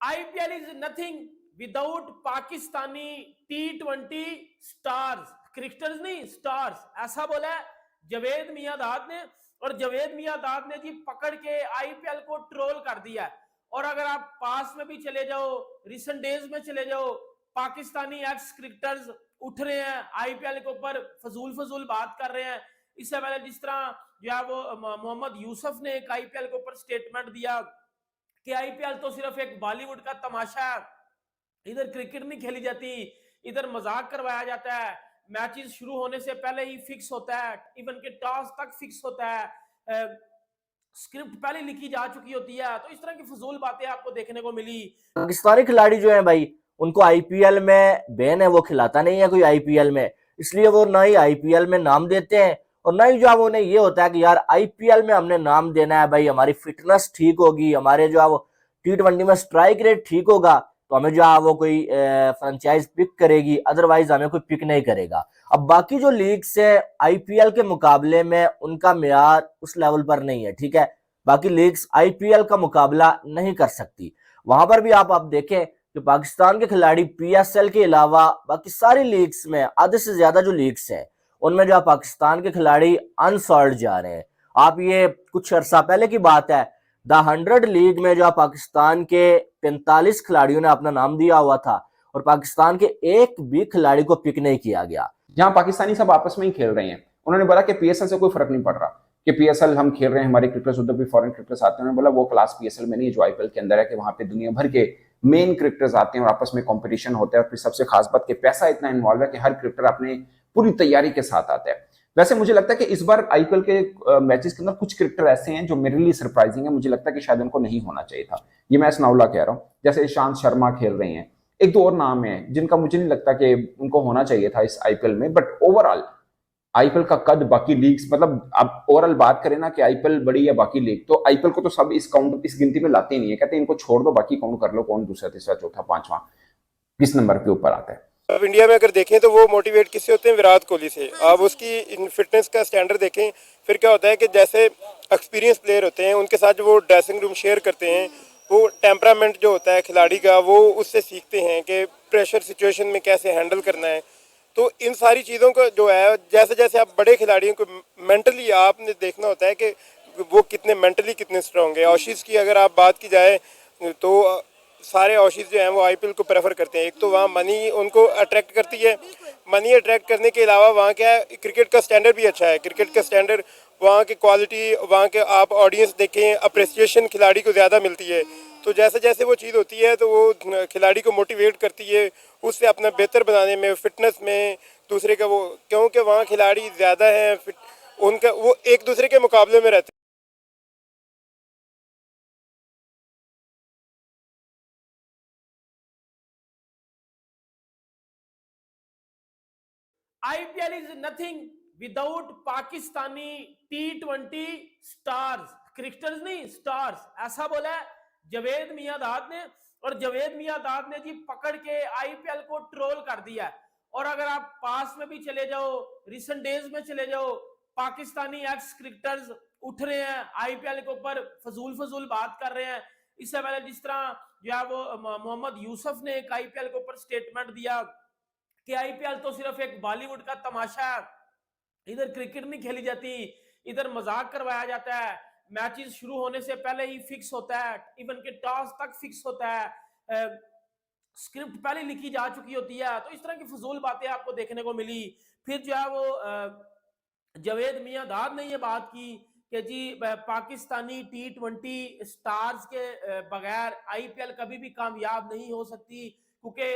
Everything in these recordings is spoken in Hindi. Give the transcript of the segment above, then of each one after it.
IPL is nothing without Pakistani T20 stars, cricketers नहीं स्टार्स, ऐसा बोला है जावेद मियांदाद ने। और जावेद मियांदाद ने जी पकड़ के आईपीएल को ट्रोल कर दिया है। और अगर आप पास में भी चले जाओ, रिसेंट डेज में चले जाओ, पाकिस्तानी एक्स क्रिकेटर्स उठ रहे हैं आईपीएल के ऊपर, फजूल फजूल बात कर रहे हैं। इससे पहले जिस तरह जो है वो मोहम्मद यूसुफ ने एक आईपीएल के ऊपर स्टेटमेंट दिया कि आईपीएल तो सिर्फ एक बॉलीवुड का तमाशा है, इधर क्रिकेट नहीं खेली जाती, इधर मजाक करवाया जाता है, मैचेस शुरू होने से पहले ही फिक्स होता है, इवन के टॉस तक फिक्स होता है, स्क्रिप्ट पहले लिखी जा चुकी होती है। तो इस तरह की फजूल बातें आपको देखने को मिली। पाकिस्तानी खिलाड़ी जो है भाई, उनको आईपीएल में बैन है, वो खिलाता नहीं है कोई आईपीएल में, इसलिए वो ना ही आईपीएल में नाम देते हैं और ना ही जो है उन्हें ये होता है कि यार आईपीएल में हमने नाम देना है भाई, हमारी फिटनेस ठीक होगी, हमारे जो है वो टी20 में स्ट्राइक रेट ठीक होगा तो हमें जो है वो कोई फ्रेंचाइज पिक करेगी, अदरवाइज हमें कोई पिक नहीं करेगा। अब बाकी जो लीग्स है आईपीएल के मुकाबले में उनका मेयार उस लेवल पर नहीं है, ठीक है, बाकी लीग्स आईपीएल का मुकाबला नहीं कर सकती। वहां पर भी आप देखें कि पाकिस्तान के खिलाड़ी पीएसएल के अलावा बाकी सारी लीग्स में, आधे से ज्यादा जो लीग्स हैं उनमें जो पाकिस्तान के खिलाड़ी अनसॉल्ड जा रहे हैं। आप ये कुछ अर्सा पहले की बात है, द 100 लीग में जो पाकिस्तान के 45 खिलाड़ियों ने अपना नाम दिया हुआ था और पाकिस्तान के एक भी खिलाड़ी को पिक नहीं किया गया। जहां पाकिस्तानी सब आपस में ही खेल रहे हैं, उन्होंने बोला कि पीएसएल से कोई फर्क नहीं पड़ रहा कि पीएसएल हम खेल रहे हैं, हमारे क्रिकेटर्स उधर भी फॉरेन क्रिकेटर्स आते हैं। उन्होंने बोला वो क्लास पीएसएल में नहीं है जो आईपीएल के अंदर है, कि वहां पे दुनिया भर के मेन क्रिकेटर्स आते हैं और आपस में कंपटीशन होता है। और फिर सबसे खास बात कि पैसा इतना इन्वॉल्व है कि हर क्रिकेटर अपने पूरी तैयारी के साथ आता है। वैसे मुझे लगता है कि इस बार आईपीएल के मैचेस के अंदर कुछ क्रिकेटर ऐसे हैं जो मेरे लिए सरप्राइजिंग है, मुझे लगता है कि शायद उनको नहीं होना चाहिए था। ये मैं स्नाउला कह रहा हूँ, जैसे ईशांत शर्मा खेल रहे हैं, एक दो और नाम है जिनका मुझे नहीं लगता कि उनको होना चाहिए था इस आईपीएल में। बट ओवरऑल आईपीएल का कद बाकी लीग्स, मतलब आप ओवरऑल बात करें ना कि आईपीएल बड़ी या बाकी लीग, तो आईपीएल को तो सब इस गिनती में लाते ही नहीं है, कहते हैं इनको छोड़ दो, बाकी काउंट कर लो कौन दूसरा तीसरा चौथा पांचवा किस नंबर के ऊपर आता है। अब इंडिया में अगर देखें तो वो मोटिवेट किससे होते हैं? विराट कोहली से। आप उसकी फिटनेस का स्टैंडर्ड देखें, फिर क्या होता है कि जैसे एक्सपीरियंस प्लेयर होते हैं उनके साथ जो वो ड्रेसिंग रूम शेयर करते हैं, वो टेम्परामेंट जो होता है खिलाड़ी का वो उससे सीखते हैं कि प्रेशर सिचुएशन में कैसे हैंडल करना है। तो इन सारी चीज़ों को जो है, जैसे जैसे आप बड़े खिलाड़ियों को मेंटली आपने देखना होता है कि वो कितने मेंटली कितने स्ट्रॉन्ग है। ऑशीज़ की अगर आप बात की जाए तो सारे ऑशीज़ जो हैं वो आईपीएल को प्रेफर करते हैं। एक तो वहाँ मनी उनको अट्रैक्ट करती है, मनी अट्रैक्ट करने के अलावा वहाँ क्या है, क्रिकेट का स्टैंडर्ड भी अच्छा है। क्रिकेट का स्टैंडर्ड, वहाँ की क्वालिटी, वहाँ के आप ऑडियंस देखें, अप्रिसिएशन खिलाड़ी को ज़्यादा मिलती है। तो जैसे जैसे वो चीज़ होती है तो वो खिलाड़ी को मोटिवेट करती है उससे अपना बेहतर बनाने में, फिटनेस में, दूसरे का वो, क्योंकि वहाँ खिलाड़ी ज़्यादा हैं, उनका वो एक दूसरे के मुकाबले में रहते हैं। IPL is nothing without Pakistani T20 stars, cricketers नहीं स्टार्स, ऐसा बोला है जावेद मियांदाद ने। और जावेद मियांदाद ने जी पकड़ के आईपीएल को ट्रोल कर दिया है। और अगर आप पास में भी चले जाओ, रिसेंट डेज में चले जाओ, पाकिस्तानी एक्स क्रिकेटर्स उठ रहे हैं आईपीएल के ऊपर, फजूल फजूल बात कर रहे हैं। इससे पहले जिस तरह जो है वो मोहम्मद यूसुफ ने एक आईपीएल के ऊपर स्टेटमेंट दिया कि आईपीएल तो सिर्फ एक बॉलीवुड का तमाशा है, इधर क्रिकेट नहीं खेली जाती, इधर मजाक करवाया जाता है, मैचेस शुरू होने से पहले ही फिक्स होता है, इवन के टॉस तक फिक्स होता है, स्क्रिप्ट पहले लिखी जा चुकी होती है। तो इस तरह की फजूल बातें आपको देखने को मिली। फिर जो है वो जावेद मियांदाद ने ये बात की कि जी पाकिस्तानी टी20 स्टार्स के बगैर आईपीएल कभी भी कामयाब नहीं हो सकती, क्योंकि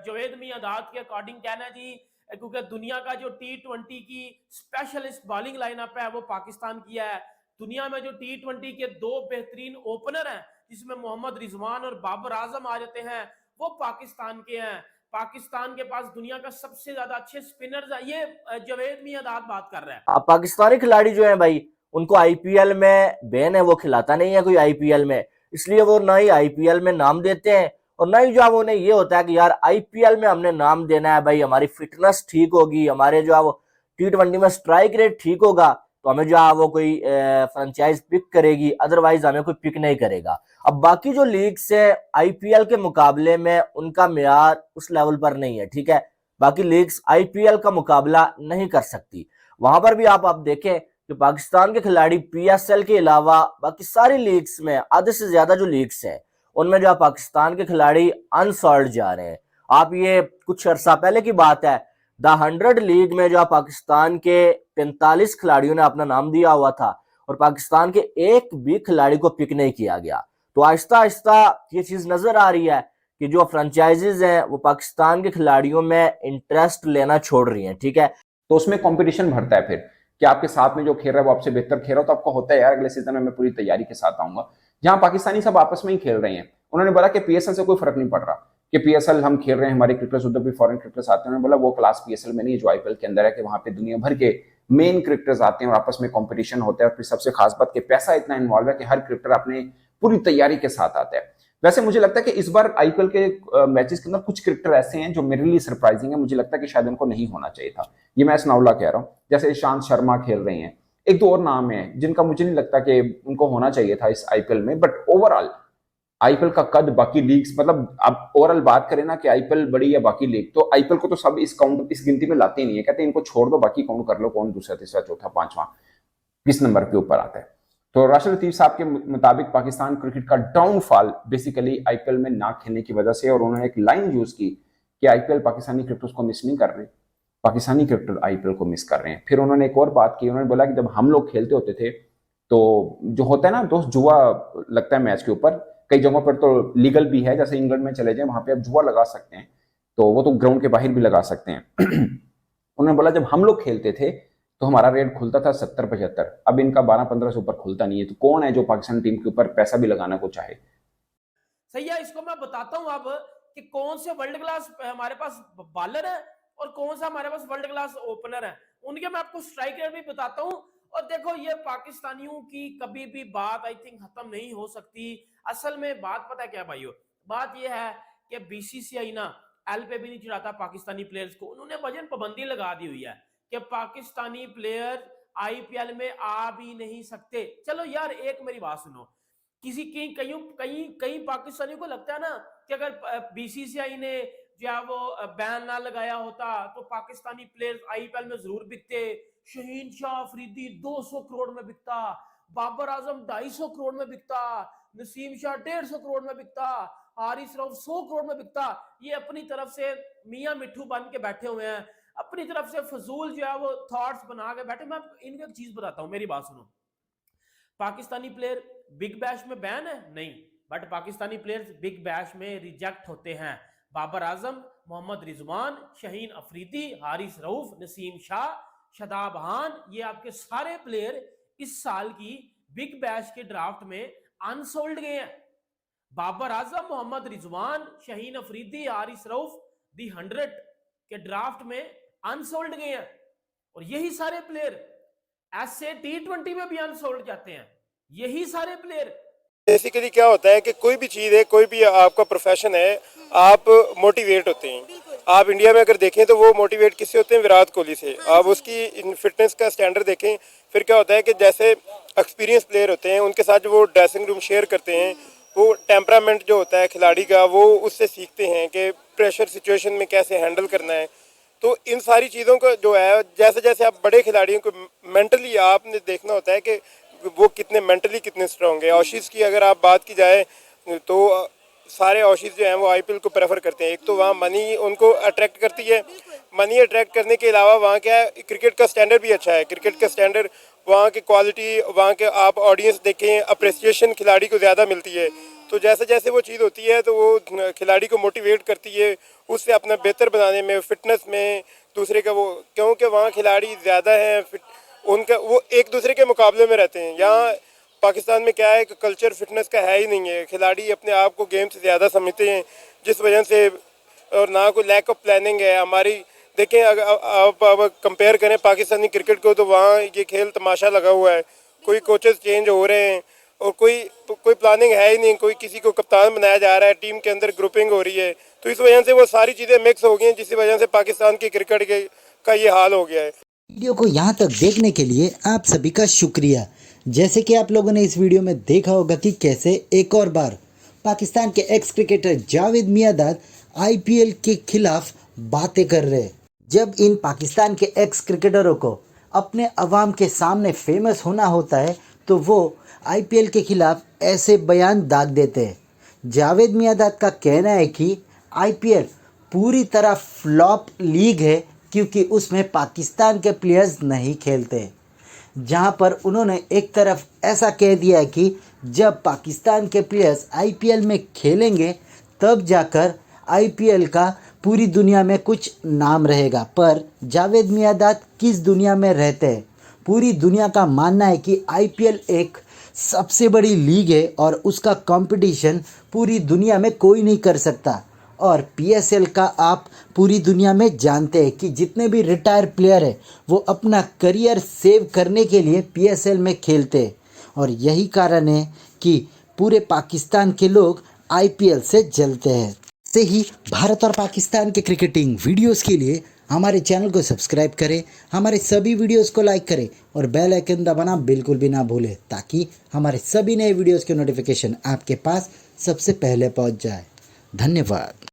जावेद मियांदाद के अकॉर्डिंग कहना है जी, क्योंकि दुनिया का जो टी20 की स्पेशलिस्ट बॉलिंग लाइनअप है वो पाकिस्तान की है। दुनिया में जो टी20 के दो बेहतरीन ओपनर हैं जिसमें मोहम्मद रिजवान और बाबर आजम आ जाते हैं, वो पाकिस्तान के हैं। पाकिस्तान के पास दुनिया का सबसे ज्यादा अच्छे स्पिनर्स है। ये जावेद मियांदाद बात कर रहा है। अब पाकिस्तानी खिलाड़ी जो है भाई, उनको आईपीएल में बैन है, वो खिलाता नहीं है कोई आईपीएल में, इसलिए वो ना ही आईपीएल में नाम देते हैं और ना ही जो है उन्हें ये होता है कि यार आईपीएल में हमने नाम देना है भाई, हमारी फिटनेस ठीक होगी, हमारे जो है वो टी20 में स्ट्राइक रेट ठीक होगा तो हमें जो है वो कोई फ्रेंचाइज पिक करेगी, अदरवाइज हमें कोई पिक नहीं करेगा। अब बाकी जो लीग्स है आईपीएल के मुकाबले में उनका मेयार उस लेवल पर नहीं है, ठीक है। बाकी लीग्स आईपीएल का मुकाबला नहीं कर सकती। वहां पर भी आप देखें कि पाकिस्तान के खिलाड़ी पीएसएल के अलावा बाकी सारी लीग्स में, आधे से ज्यादा जो लीग्स हैं उनमें जो पाकिस्तान के खिलाड़ी अनसॉल्ड जा रहे हैं। आप ये कुछ अर्सा पहले की बात है, द 100 लीग में जो पाकिस्तान के 45 खिलाड़ियों ने अपना नाम दिया हुआ था और पाकिस्तान के एक भी खिलाड़ी को पिक नहीं किया गया। तो आहिस्ता आहिस्ता ये चीज नजर आ रही है कि जो फ्रेंचाइजीज हैं वो पाकिस्तान के खिलाड़ियों में इंटरेस्ट लेना छोड़ रही हैं, ठीक है। तो उसमें कंपटीशन बढ़ता है फिर कि आपके साथ में जो खेल रहा है वो आपसे बेहतर खेल रहा हो, तो आपको होता है यार अगले सीजन में मैं पूरी तैयारी के साथ आऊंगा। जहां पाकिस्तानी सब आपस में ही खेल रहे हैं, उन्होंने बोला कि पीएसएल से कोई फर्क नहीं पड़ रहा कि पीएसएल हम खेल रहे हैं, हमारे क्रिकेटर्स उधर भी फॉरेन क्रिकेटर्स आते हैं। उन्होंने बोला वो क्लास पीएसएल में नहीं जो आईपीएल के अंदर है, कि वहां पे दुनिया भर के मेन क्रिकेटर्स आते हैं और आपस में कंपटीशन होता है। और फिर सबसे खास बात कि पैसा इतना इन्वॉल्व है कि हर क्रिकेटर अपने पूरी तैयारी के साथ आता है। वैसे मुझे लगता है कि इस बार आईपीएल के मैचेस के अंदर कुछ क्रिकेटर ऐसे हैं जो मेरे लिए सरप्राइजिंग है, मुझे लगता है कि शायद उनको नहीं होना चाहिए था। ये मैं सनाउल्लाह कह रहा हूँ, जैसे ईशांत शर्मा खेल रहे हैं, एक दो और नाम है जिनका मुझे नहीं लगता कि उनको होना चाहिए था इस आईपीएल में। बट ओवरऑल आईपीएल का कद बाकी लीग्स, मतलब आप ओवरऑल बात करें ना कि आईपीएल बड़ी या बाकी लीग, तो आईपीएल को तो सब इस गिनती में लाते ही नहीं है। कहते हैं इनको छोड़ दो, बाकी काउंट कर लो कौन दूसरा तीसरा चौथा पांचवा किस नंबर के ऊपर आता है। तो राशिद लतीफ साहब के मुताबिक पाकिस्तान क्रिकेट का डाउनफॉल बेसिकली आईपीएल में ना खेलने की वजह से, और उन्होंने एक लाइन यूज की कि आईपीएल पाकिस्तानी क्रिकेटर्स को मिस नहीं कर रहे, पाकिस्तानी क्रिकेटर आईपीएल को मिस कर रहे हैं। फिर उन्होंने एक और बात की, उन्होंने बोला कि जब हम लोग खेलते होते थे तो जो होता है ना दोस्त, जुआ लगता है मैच के ऊपर, कई जगहों पर तो लीगल भी है, जैसे इंग्लैंड में चले जाए वहां पे आप जुआ लगा सकते हैं, तो वो तो ग्राउंड के बाहर भी लगा सकते हैं। उन्होंने बोला जब हम लोग खेलते थे तो हमारा रेट खुलता था 70-75, अब इनका 12-15 से ऊपर खुलता नहीं है। तो कौन है जो पाकिस्तान टीम के ऊपर पैसा भी लगाना को चाहे? सही है, इसको मैं बताता हूं अब कि कौन से वर्ल्ड क्लास हमारे पास बॉलर है और कौन सा हमारे पास वर्ल्ड क्लास ओपनर है, उनके मैं आपको स्ट्राइक रेट भी बताता हूं। और देखो ये पाकिस्तानियों की कभी भी बात आई थिंक खत्म नहीं हो सकती। असल में बात पता है क्या भाइयों, बात ये है कि बीसीसीआई ना एल पे भी नहीं चढ़ाता पाकिस्तानी प्लेयर्स को, उन्होंने वजन पाबंदी लगा दी हुई है कि पाकिस्तानी प्लेयर आईपीएल में आ भी नहीं सकते। चलो यार एक मेरी बात सुनो, किसी कई पाकिस्तानियों को लगता है ना कि अगर बीसीसीआई ने जो है वो बैन ना लगाया होता तो पाकिस्तानी प्लेयर्स आईपीएल में जरूर बिकते। शहीन शाह अफरीदी 200 करोड़ में बिकता, बाबर आजम 250 करोड़ में बिकता, नसीम शाह 150 करोड़ में बिकता, हारिस रऊफ 100 करोड़ में बिकता। ये अपनी तरफ से मियां मिट्ठू बन के बैठे हुए हैं, अपनी तरफ से फजूल जो है वो थॉट्स बना के बैठे। मैं इनको एक चीज बताता हूं, मेरी बात सुनो, पाकिस्तानी प्लेयर बिग बैश में बैन है नहीं, but Pakistani players big bash में रिजेक्ट होते हैं। बाबर आजम, मोहम्मद रिजवान, शहीन अफरीदी, हारिस रऊफ, नसीम शाह, शदाब खान, ये आपके सारे प्लेयर इस साल की बिग बैश के ड्राफ्ट में अनसोल्ड गए हैं। बाबर आजम, मोहम्मद रिजवान, शहीन अफरीदी, हारिस रऊफ दी 100 के ड्राफ्ट में अनसोल्ड गए हैं। और यही सारे प्लेयर ऐसे T20 में भी अनसोल्ड जाते हैं, यही सारे प्लेयर। बेसिकली क्या होता है कि कोई भी चीज़ है, कोई भी आपका प्रोफेशन है, आप मोटिवेट होते हैं। आप इंडिया में अगर देखें तो वो मोटिवेट किससे होते हैं? विराट कोहली से। आप उसकी फिटनेस का स्टैंडर्ड देखें, फिर क्या होता है कि जैसे एक्सपीरियंस प्लेयर होते हैं उनके साथ जो वो ड्रेसिंग रूम शेयर करते हैं, वो टेम्परामेंट जो होता है खिलाड़ी का वो उससे सीखते हैं कि प्रेशर सिचुएशन में कैसे हैंडल करना है। तो इन सारी चीज़ों को जो है, जैसे जैसे आप बड़े खिलाड़ियों को मेंटली आपने देखना होता है कि वो कितने मेंटली कितने स्ट्रांग है। ऑशीज़ की अगर आप बात की जाए तो सारे ऑशीज़ जो हैं वो आईपीएल को प्रेफर करते हैं। एक तो वहाँ मनी उनको अट्रैक्ट करती है, मनी अट्रैक्ट करने के अलावा वहाँ क्या है, क्रिकेट का स्टैंडर्ड भी अच्छा है। क्रिकेट का स्टैंडर्ड, वहाँ की क्वालिटी, वहाँ के आप ऑडियंस देखें, अप्रिसिएशन खिलाड़ी को ज़्यादा मिलती है। तो जैसे जैसे वो चीज़ होती है तो वो खिलाड़ी को मोटिवेट करती है उससे अपना बेहतर बनाने में, फिटनेस में, दूसरे का वो, क्योंकि वहाँ खिलाड़ी ज़्यादा हैं, उनका वो एक दूसरे के मुकाबले में रहते हैं। यहाँ पाकिस्तान में क्या है कि कल्चर फिटनेस का है ही नहीं है, खिलाड़ी अपने आप को गेम से ज़्यादा समझते हैं, जिस वजह से, और ना कोई लैक ऑफ प्लानिंग है हमारी। देखें अगर आप कंपेयर करें पाकिस्तानी क्रिकेट को तो वहाँ ये खेल तमाशा लगा हुआ है, कोई कोचेस चेंज हो रहे हैं और कोई प्लानिंग है ही नहीं, कोई किसी को कप्तान बनाया जा रहा है, टीम के अंदर ग्रुपिंग हो रही है। तो इस वजह से वो सारी चीज़ें मिक्स हो गई हैं, जिस वजह से पाकिस्तान की क्रिकेट का ये हाल हो गया है। वीडियो को यहाँ तक देखने के लिए आप सभी का शुक्रिया। जैसे कि आप लोगों ने इस वीडियो में देखा होगा कि कैसे एक और बार पाकिस्तान के x cricketer Javed Miandad IPL के खिलाफ बातें कर रहे हैं। जब इन पाकिस्तान के एक्स क्रिकेटरों को अपने अवाम के सामने फेमस होना होता है तो वो आईपीएल के खिलाफ ऐसे बयान दाग देते हैं। जावेद मियांदाद का कहना है कि आईपीएल पूरी तरह फ्लॉप लीग है क्योंकि उसमें पाकिस्तान के प्लेयर्स नहीं खेलते। जहां पर उन्होंने एक तरफ ऐसा कह दिया है कि जब पाकिस्तान के प्लेयर्स आईपीएल में खेलेंगे तब जाकर आईपीएल का पूरी दुनिया में कुछ नाम रहेगा। पर जावेद मियांदाद किस दुनिया में रहते हैं? पूरी दुनिया का मानना है कि आईपीएल एक सबसे बड़ी लीग है और उसका कंपटीशन पूरी दुनिया में कोई नहीं कर सकता। और पीएसएल का आप पूरी दुनिया में जानते हैं कि जितने भी रिटायर प्लेयर हैं वो अपना करियर सेव करने के लिए पीएसएल में खेलते हैं। और यही कारण है कि पूरे पाकिस्तान के लोग आईपीएल से जलते हैं। ऐसे ही भारत और पाकिस्तान के क्रिकेटिंग वीडियोस के लिए हमारे चैनल को सब्सक्राइब करें, हमारे सभी वीडियोस को लाइक करें और बेल आइकन दबाना बिल्कुल भी ना भूलें ताकि हमारे सभी नए वीडियोस के नोटिफिकेशन आपके पास सबसे पहले पहुंच जाए। धन्यवाद।